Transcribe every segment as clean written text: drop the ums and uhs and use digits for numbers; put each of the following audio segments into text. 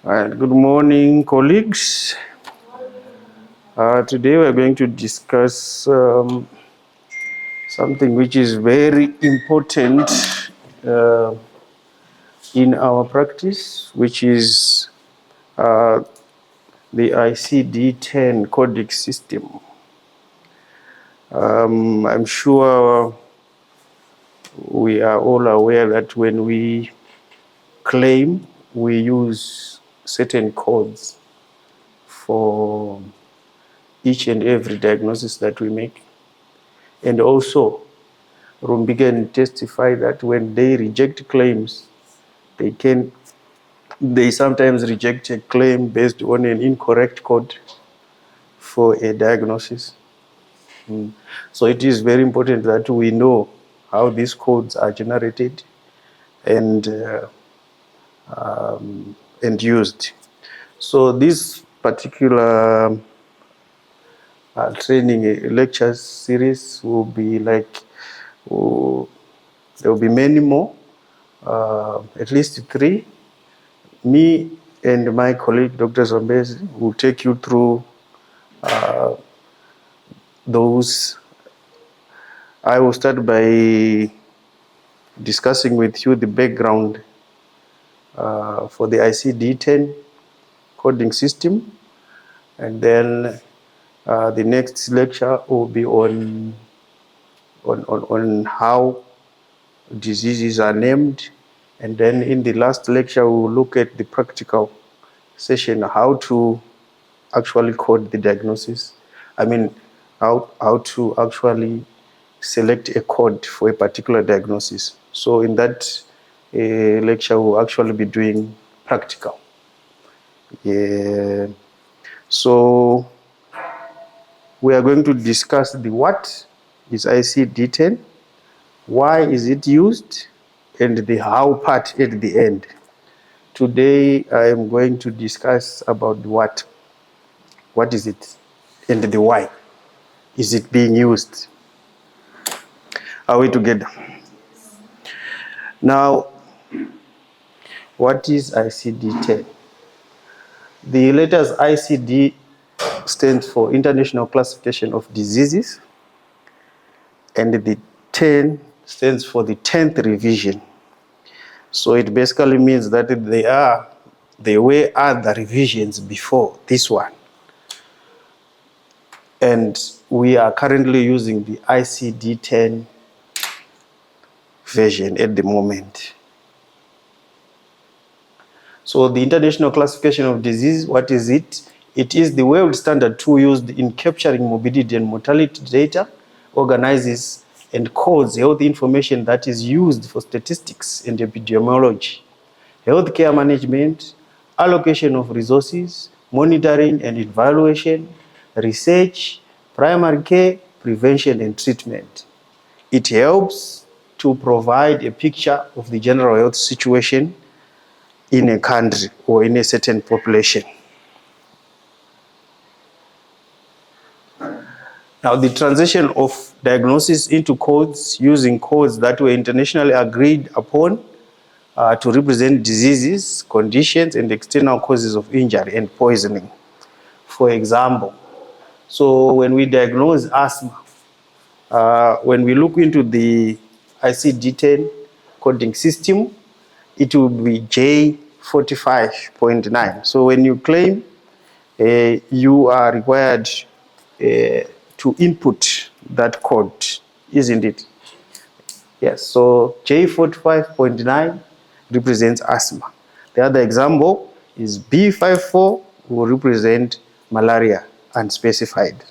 Good morning, colleagues. Today we're going to discuss something which is very important uh, in our practice, which is the ICD-10 coding system. I'm sure we are all aware that when we claim, we use certain codes for each and every diagnosis that we make. And also, Rumbigen testify that when they reject claims, they sometimes reject a claim based on an incorrect code for a diagnosis. So it is very important that we know how these codes are generated and used. So this particular training lecture series will be like, there will be many more, at least 3. Me and my colleague, Dr. Zambezi, will take you through those. I will start by discussing with you the background for the ICD-10 coding system, and then the next lecture will be on how diseases are named, and then in the last lecture we will look at the practical session, how to actually code the diagnosis. I mean, how to actually select a code for a particular diagnosis. So in that lecture, we'll actually be doing practical. Yeah. So we are going to discuss the what is ICD-10, why is it used, and the how part at the end. Today, I am going to discuss about the what. What is it? And the why. Is it being used? Are we together? Now, what is ICD-10? The letters ICD stands for International Classification of Diseases, and the 10 stands for the 10th revision. So it basically means that there were other revisions before this one. And we are currently using the ICD-10 version at the moment. So the International Classification of Disease, what is it? It is the world standard tool used in capturing morbidity and mortality data, organizes and codes health information that is used for statistics and epidemiology, healthcare management, allocation of resources, monitoring and evaluation, research, primary care, prevention and treatment. It helps to provide a picture of the general health situation in a country or in a certain population. Now, the transition of diagnosis into codes using codes that were internationally agreed upon to represent diseases, conditions, and external causes of injury and poisoning. For example, so when we diagnose asthma, when we look into the ICD-10 coding system, it will be J45.9. So when you claim, you are required to input that code, isn't it? Yes, so J45.9 represents asthma. The other example is B54 will represent malaria unspecified.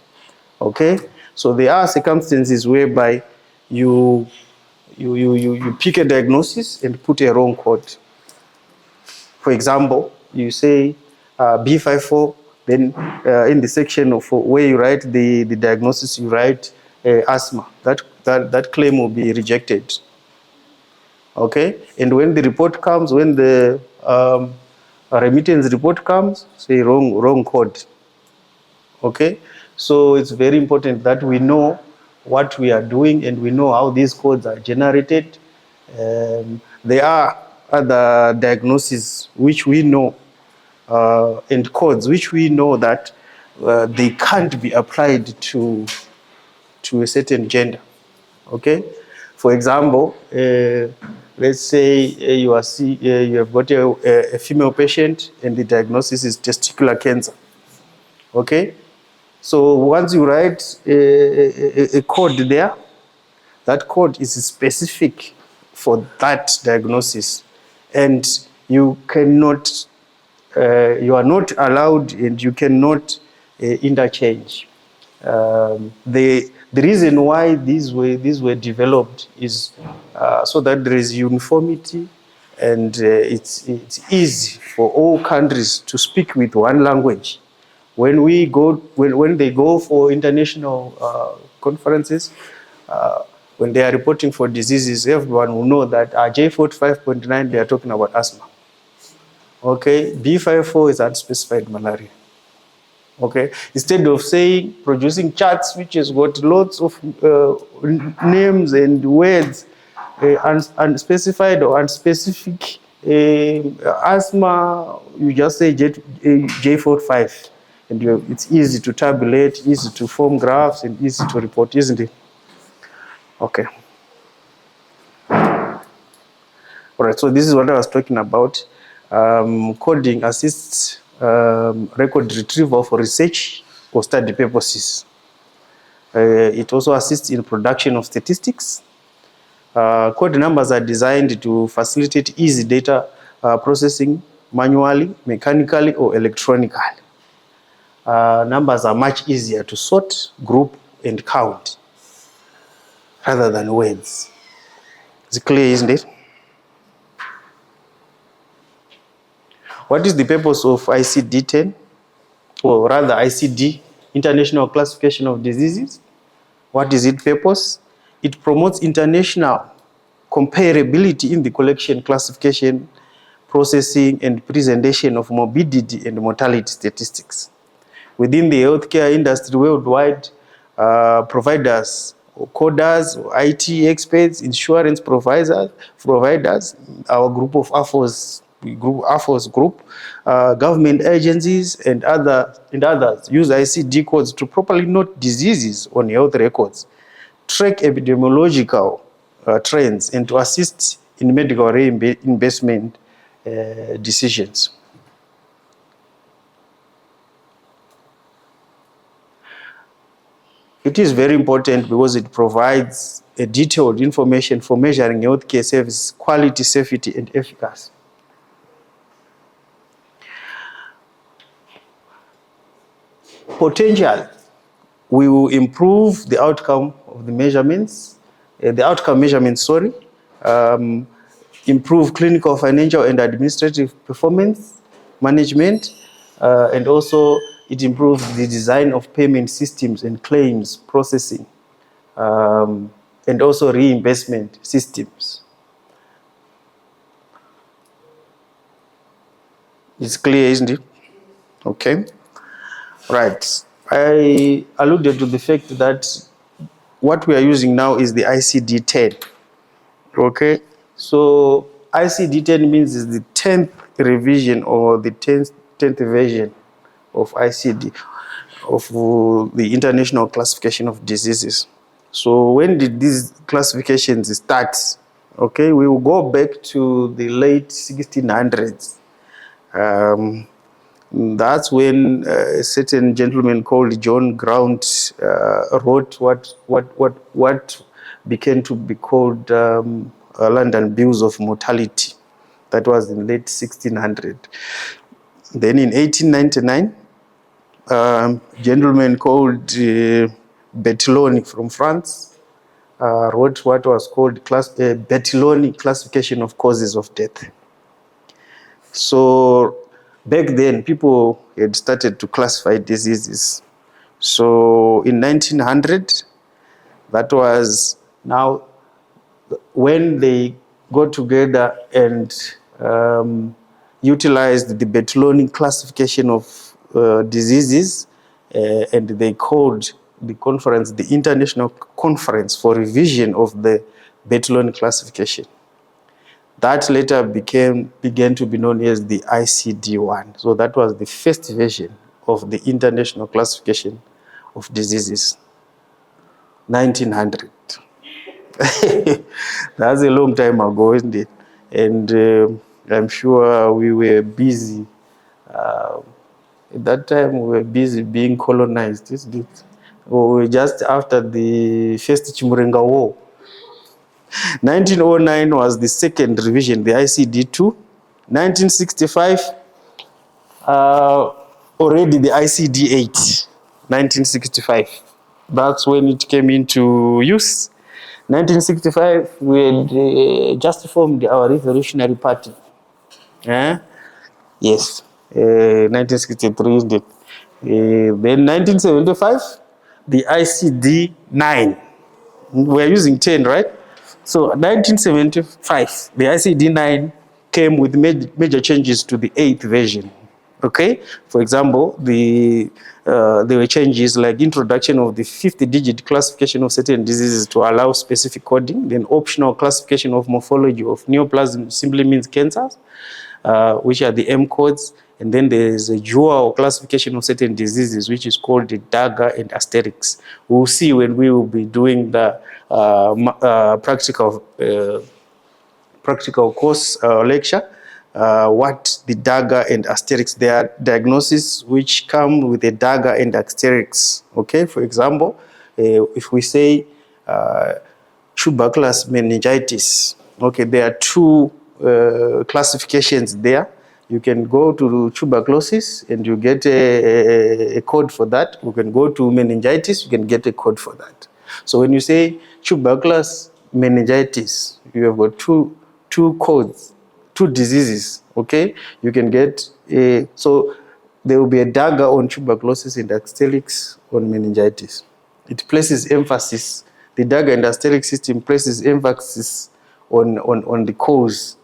Okay, so there are circumstances whereby you pick a diagnosis and put a wrong code. For example, you say B54, then in the section of where you write the diagnosis, you write asthma. That claim will be rejected. Okay, and when the report comes, when the remittance report comes, say wrong code. Okay, so it's very important that we know what we are doing and we know how these codes are generated. There are other diagnoses which we know and codes, which we know that they can't be applied to a certain gender. Okay, for example, let's say you have got a female patient and the diagnosis is testicular cancer. Okay, so once you write a code there, that code is specific for that diagnosis, and you cannot, you are not allowed, and you cannot interchange. The reason why these were developed is so that there is uniformity, and it's easy for all countries to speak with one language. When they go for international conferences, when they are reporting for diseases, everyone will know that J45.9, they are talking about asthma. Okay, B54 is unspecified malaria. Okay, instead of saying, producing charts which has got lots of names and words, unspecified or unspecific asthma, you just say J45, and it's easy to tabulate, easy to form graphs, and easy to report, isn't it? Okay. All right, so this is what I was talking about. Coding assists record retrieval for research or study purposes. It also assists in production of statistics. Code numbers are designed to facilitate easy data processing manually, mechanically, or electronically. Numbers are much easier to sort, group, and count rather than words. It's clear, isn't it? What is the purpose of ICD-10? Or rather ICD, International Classification of Diseases? What is its purpose? It promotes international comparability in the collection, classification, processing, and presentation of morbidity and mortality statistics. Within the healthcare industry worldwide, providers, coders, IT experts, insurance providers, our group of AFOS group, government agencies, and others use ICD codes to properly note diseases on health records, track epidemiological trends, and to assist in medical reimbursement decisions. It is very important because it provides a detailed information for measuring healthcare service quality, safety, and efficacy. Potential, we will improve the outcome of the measurements, improve clinical, financial, and administrative performance management, and also it improves the design of payment systems and claims processing, and also reimbursement systems. It's clear, isn't it? Okay. Right. I alluded to the fact that what we are using now is the ICD-10. Okay. So ICD-10 means is the 10th revision or the 10th version of ICD, of the International Classification of Diseases. So when did these classifications start? Okay, we will go back to the late 1600s. That's when a certain gentleman called John Graunt wrote what became to be called London Bills of Mortality. That was in late 1600. Then in 1899, a gentleman called Bertillon from France wrote what was called Bertillon Classification of Causes of Death. So back then, people had started to classify diseases. So in 1900, that was now when they got together and utilized the Bertillon classification of diseases, and they called the conference the International Conference for Revision of the Bertillon classification. That later began to be known as the ICD-10. So that was the first version of the International Classification of Diseases, 1900. That's a long time ago, isn't it? And I'm sure we were busy. At that time, we were busy being colonized, isn't it? We were just after the First Chimurenga War. 1909 was the second revision, the ICD-2. 1965, already the ICD-8, 1965. That's when it came into use. 1965, we had just formed our Revolutionary Party. Yes, 1963 is it. Then 1975, the ICD-9. We're using 10, right? So 1975, the ICD-9 came with major changes to the 8th version. Okay, for example, there were changes like introduction of the 50-digit classification of certain diseases to allow specific coding, then optional classification of morphology of neoplasm simply means cancers, which are the M codes, and then there is a dual classification of certain diseases, which is called the dagger and asterisk. We'll see when we will be doing the practical course lecture, what the dagger and asterisk, they are diagnoses which come with a dagger and asterisk. Okay, for example, if we say tuberculous meningitis, okay, there are two classifications there. You can go to tuberculosis and you get a code for that. You can go to meningitis, you can get a code for that. So when you say tuberculous meningitis, you have got two codes, two diseases, okay? You can get so there will be a dagger on tuberculosis and asterisk on meningitis. It places emphasis, the dagger and asterisk system places emphasis on the cause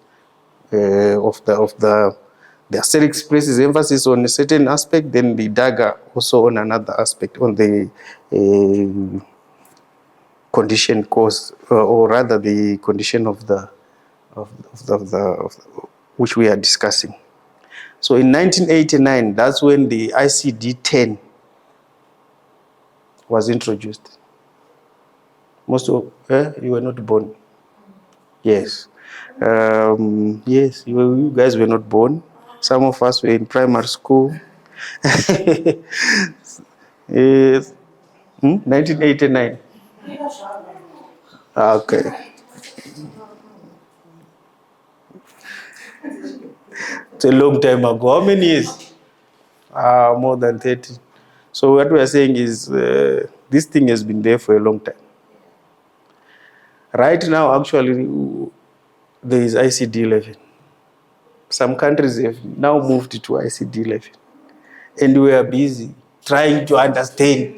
of the asterisk places emphasis on a certain aspect, then the dagger also on another aspect, on the condition cause, or rather the condition of which we are discussing. So in 1989, that's when the ICD-10 was introduced. Most of you were not born. Yes. Yes, you guys were not born. Some of us were in primary school. Yes. 1989. Okay. It's a long time ago. How many years? More than 30. So what we are saying is this thing has been there for a long time. Right now, actually, there is ICD-11. Some countries have now moved to ICD-11. And we are busy trying to understand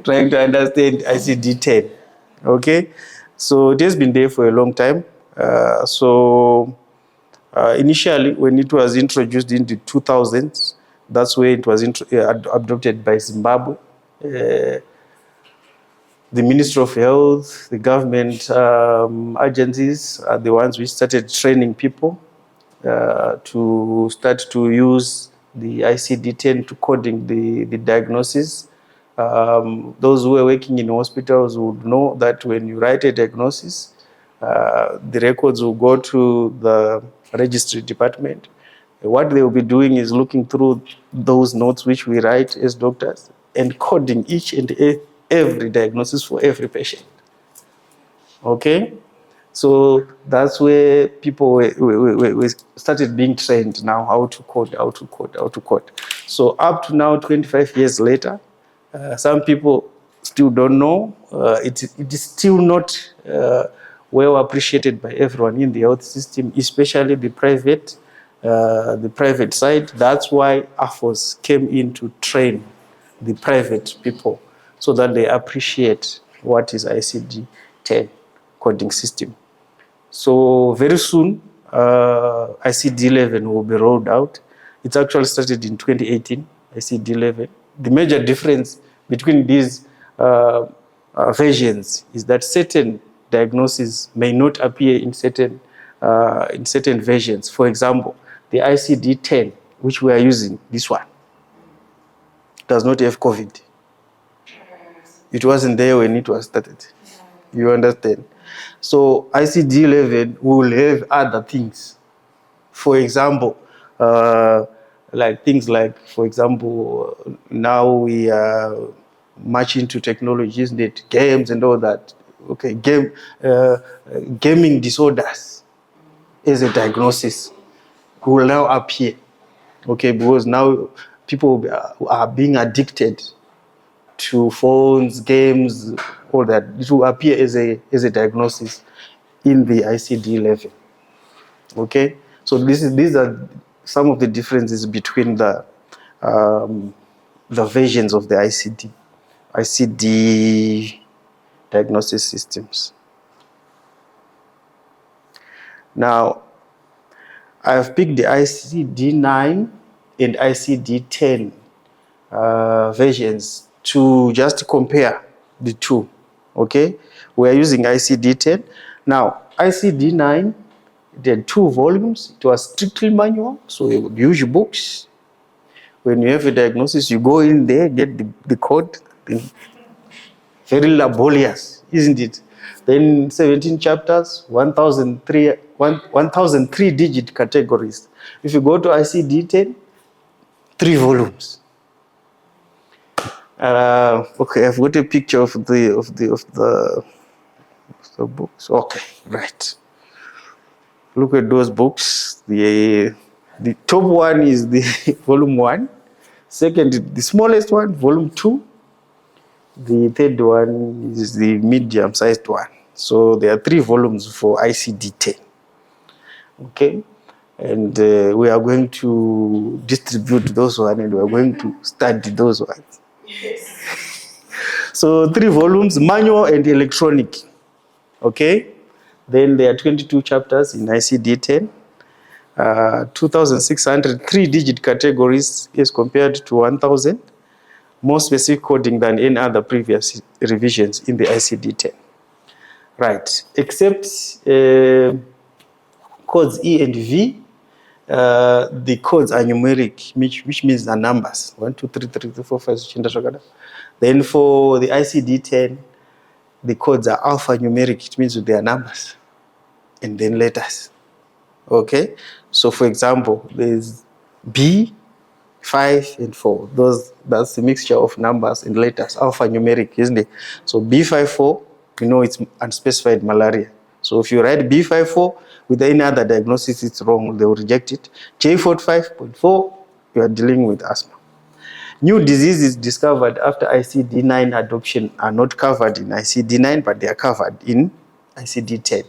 ICD-10. Okay? So it has been there for a long time. Initially, when it was introduced in the 2000s, that's where it was adopted by Zimbabwe. The Ministry of Health, the government agencies are the ones which started training people to start to use the ICD-10 to coding the diagnosis. Those who are working in hospitals would know that when you write a diagnosis, the records will go to the registry department. What they will be doing is looking through those notes which we write as doctors and coding each and every diagnosis for every patient. Okay? So that's where people we started being trained now how to code. So up to now, 25 years later, some people still don't know. It is still not well appreciated by everyone in the health system, especially the private side. That's why AFOS came in to train the private people so that they appreciate what is ICD-10 coding system. So very soon, ICD-11 will be rolled out. It's actually started in 2018, ICD-11. The major difference between these versions is that certain diagnosis may not appear in certain versions. For example, the ICD-10, which we are using, this one, does not have COVID. It wasn't there when it was started. You understand? So ICD-11 will have other things. For example, like things like, for example, now we are much into technology, isn't it? Games and all that. Okay, gaming disorders is a diagnosis will now appear. Okay, because now people are being addicted to phones, games, all that. It will appear as a diagnosis in the ICD-11. Okay, so these are some of the differences between the versions of the ICD diagnosis systems. Now, I've picked the ICD-9 and ICD-10 versions to just compare the two. Okay, we are using ICD-10. Now, ICD-9, there are 2 volumes. It was strictly manual, so you would use your books. When you have a diagnosis, you go in there, get the code. Very laborious, isn't it? Then 17 chapters, 1,003 digit categories. If you go to ICD-10, 3 volumes. Okay, I've got a picture of the books. Okay, right. Look at those books. The top one is the volume 1. Second, the smallest one, volume 2. The third one is the medium-sized one. So there are 3 volumes for ICD-10. Okay, and we are going to distribute those ones, and we are going to study those ones. Yes. So 3 volumes, manual and electronic. Okay, then there are 22 chapters in ICD-10. 2,600 3-digit categories as compared to 1,000. More specific coding than any other previous revisions in the ICD-10. Right, except codes E and V, the codes are numeric, which means the numbers. 1, 2, 3, 4, 5, 6, 7. Then for the ICD-10, the codes are alphanumeric, it means they are numbers and then letters. Okay, so for example, there's B, 5 and 4. That's a mixture of numbers and letters, alphanumeric, isn't it? So B54, you know it's unspecified malaria. So if you write B54 with any other diagnosis, it's wrong. They will reject it. J45.4, you are dealing with asthma. New diseases discovered after ICD-9 adoption are not covered in ICD-9, but they are covered in ICD-10.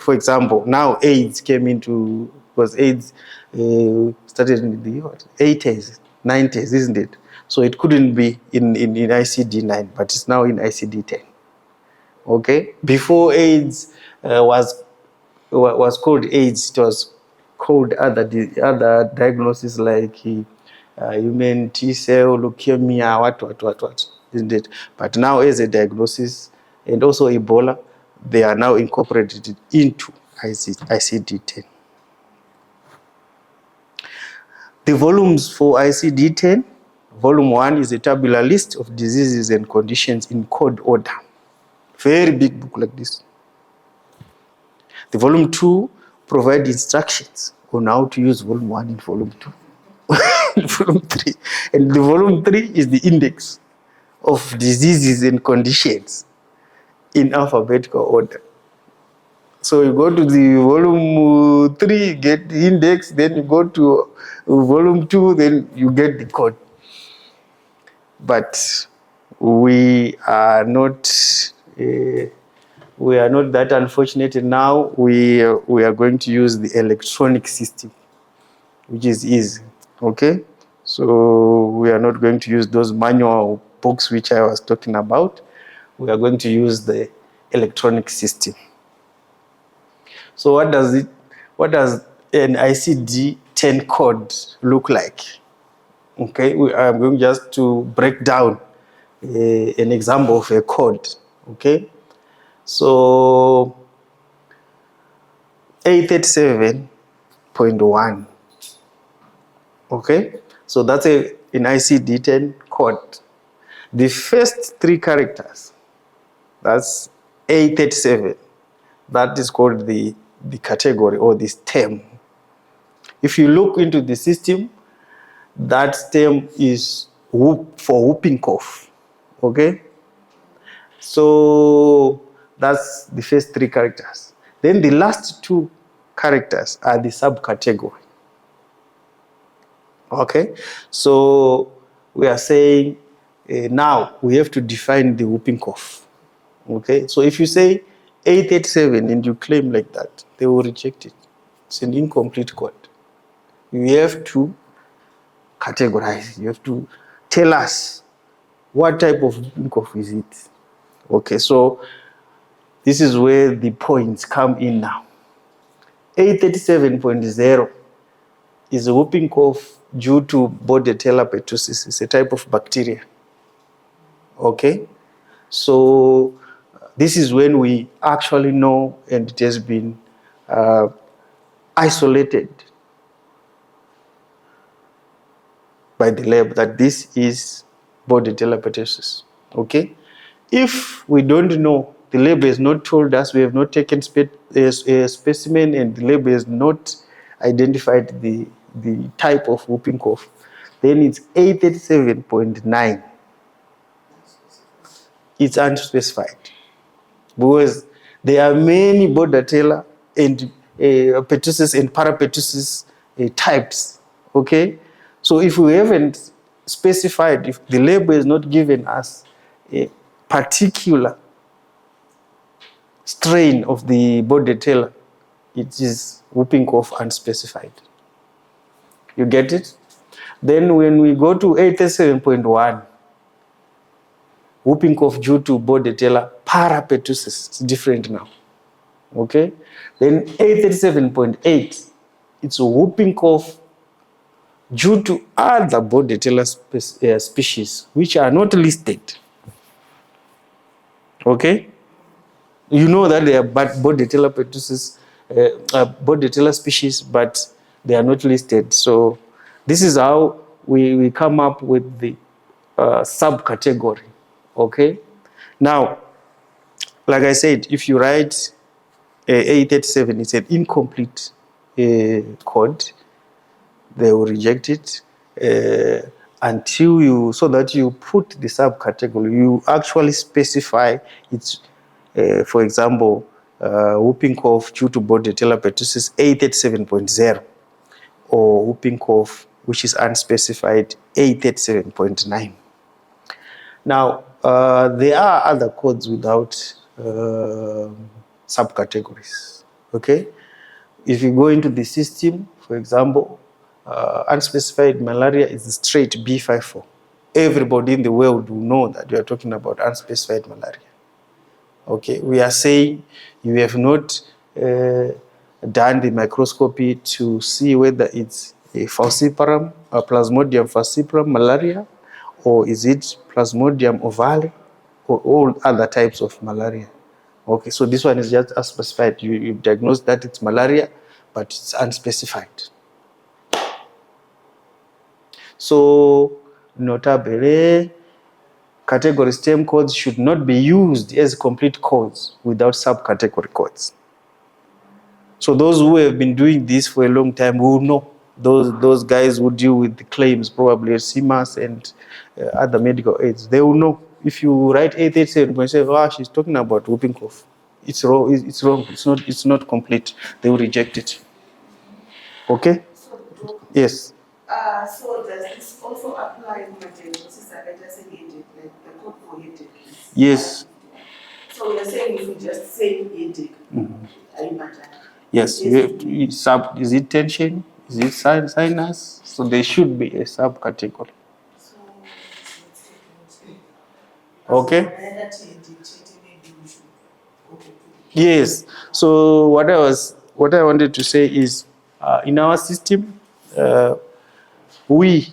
For example, now AIDS came into, because AIDS started in the 80s, 90s, isn't it? So it couldn't be in ICD-9, but it's now in ICD-10. Okay? Before AIDS was called AIDS, it was called other diagnoses like human T-cell leukemia, what, isn't it? But now as a diagnosis, and also Ebola, they are now incorporated into ICD-10. The volumes for ICD-10, volume 1 is a tabular list of diseases and conditions in code order. Very big book like this. The volume 2 provides instructions on how to use volume 1 and volume 2. Volume 3. And the volume 3 is the index of diseases and conditions in alphabetical order. So you go to the volume 3, get the index, then you go to volume 2, then you get the code. But we are not that unfortunate now. We are going to use the electronic system, which is easy. Okay, so we are not going to use those manual books which I was talking about. We are going to use the electronic system. So what does an ICD-10 code look like? Okay, I'm going to break down an example of a code. Okay, So A37.1. Okay, so that's an ICD-10 code. The first three characters, that's A37. That is called the category or this term. If you look into the system, that term is whoop for whooping cough. Okay, so that's the first three characters. Then the last two characters are the subcategory. Okay, so we are saying now we have to define the whooping cough. Okay, so if you say 887 and you claim like that, they will reject it. It's an incomplete code. You have to categorize. You have to tell us what type of whooping cough is it. Okay, so this is where the points come in now. 837.0 is a whooping cough due to Bordetella pertussis. It's a type of bacteria. Okay, so this is when we actually know, and it has been isolated by the lab that this is Bordetella pertussis. Okay, if we don't know, the lab has not told us, we have not taken a specimen, and the lab has not identified the type of whooping cough, then it's 837.9. It's unspecified because there are many Bordetella and pertussis and parapertussis types. Okay, so if we haven't specified, if the label is not given us a particular strain of the Bordetella, it is whooping cough unspecified. You get it? Then when we go to 87.1, whooping cough due to Bordetella parapertussis, it's different now. Okay? Then 837.8, it's a whooping cough due to other Bordetella species which are not listed. Okay? You know that they are Bordetella pertussis, Bordetella species, but they are not listed. So this is how we come up with the subcategory. Okay? Now, like I said, if you write A37, it's an incomplete code. They will reject it until you, so that you put the subcategory, you actually specify it's, for example, whooping cough due to Bordetella pertussis 837.0 or whooping cough which is unspecified 837.9. Now, there are other codes without subcategories. Okay, if you go into the system, for example, unspecified malaria is straight B54. Everybody in the world will know that we are talking about unspecified malaria. Okay, we are saying you have not done the microscopy to see whether it's a falciparum, a Plasmodium falciparum malaria, or is it Plasmodium ovale, or all other types of malaria. Okay, so this one is just unspecified. You diagnose that it's malaria, but it's unspecified. So, notably, category stem codes should not be used as complete codes without subcategory codes. So those who have been doing this for a long time will know. Those guys who deal with the claims, probably CMAS and other medical aids, they will know. If you write 887.7, she's talking about whooping cough. It's wrong. It's wrong. It's not complete. They will reject it. Okay? So, yes. So does this also apply in my diagnosis? I just say headache, like the code for headache? Yes. So you're saying if we just say headache, I matter? Yes. You have to, is it tension? Is it sinus? So there should be a subcategory. Okay. Yes. So what I wanted to say is, in our system, we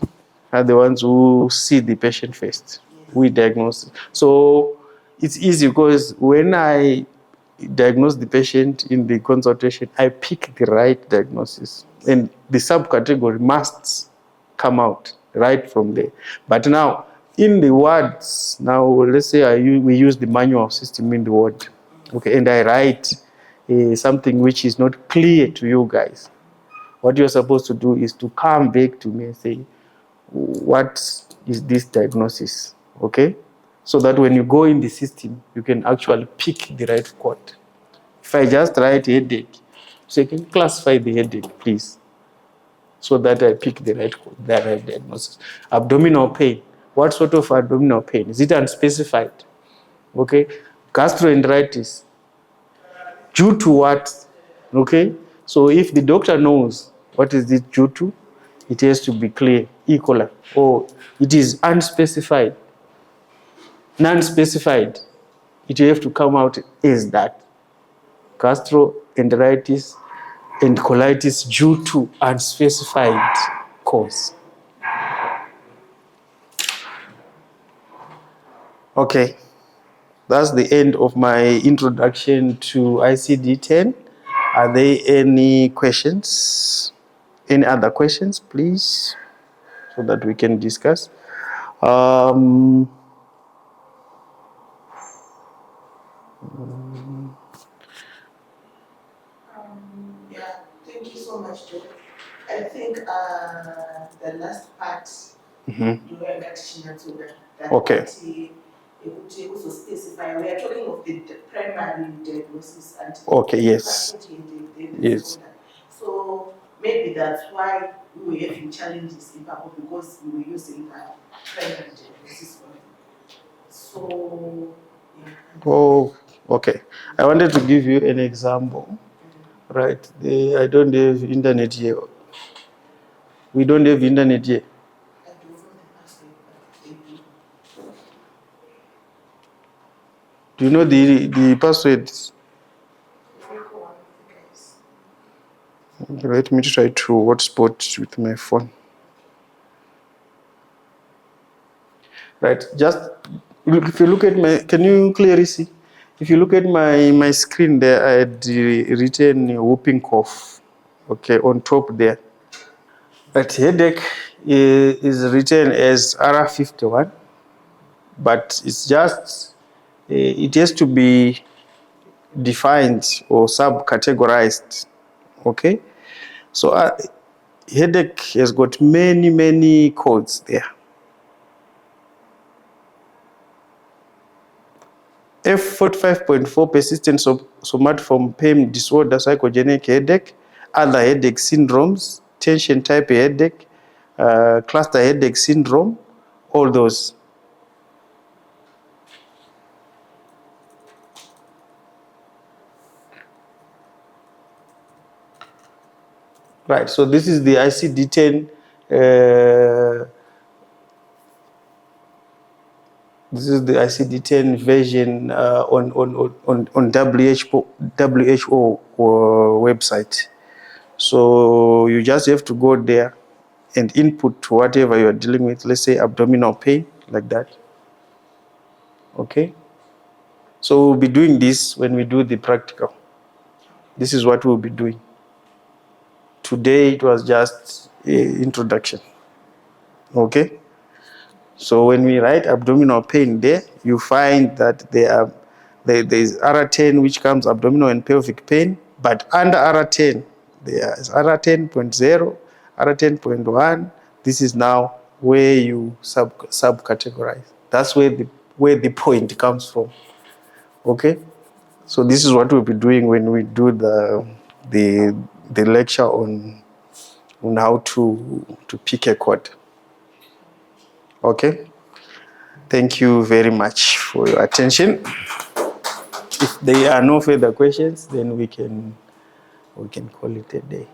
are the ones who see the patient first. We diagnose. So it's easy because when I diagnose the patient in the consultation, I pick the right diagnosis, and the subcategory must come out right from there. But now, in the words, now let's say we use the manual system in the word, okay, and I write something which is not clear to you guys. What you're supposed to do is to come back to me and say, what is this diagnosis, okay? So that when you go in the system, you can actually pick the right code. If I just write headache, so you can classify the headache, please, so that I pick the right code, the right diagnosis. Abdominal pain. What sort of abdominal pain? Is it unspecified? Okay. Gastroenteritis. Due to what? Okay. So if the doctor knows what is it due to, it has to be clear, E. coli, or it is unspecified, non-specified. It will have to come out as that. Gastroenteritis and colitis due to unspecified cause. Okay, that's the end of my introduction to ICD-10. Are there any questions? Any other questions, please, so that we can discuss? Yeah, thank you so much, Joe. I think the last part, you were catching to that Okay. it also specify. We are talking of the primary diagnosis and Okay, yes. the Yes. disorder. So maybe that's why we were having challenges in Papa, because we were using primary diagnosis only. So yeah. Oh, okay. I wanted to give you an example. Right. I don't have internet here. We don't have internet here. I do from the past, but they do. Do you know the passwords? Let me try to hotspot with my phone. Right. Just if you look at my, can you clearly see? If you look at my screen there, I had written whooping cough. Okay, on top there. But headache is written as R51, but it's just it has to be defined or subcategorized. Okay, so headache has got many codes there. F45.4 persistent somatoform pain disorder, psychogenic headache, other headache syndromes, tension type headache, cluster headache syndrome, all those. Right, so this is the ICD-10. This is the ICD-10 version on WHO website. So you just have to go there and input whatever you are dealing with. Let's say abdominal pain, like that. Okay. So we'll be doing this when we do the practical. This is what we'll be doing. Today it was just an introduction. Okay. So when we write abdominal pain there, you find that there is R10, which comes abdominal and pelvic pain, but under R10, there is R10.0, R10.1. This is now where you subcategorize. That's where the point comes from. Okay? So this is what we'll be doing when we do the lecture on how to pick a code. Okay? Thank you very much for your attention. If there are no further questions, then we can call it a day.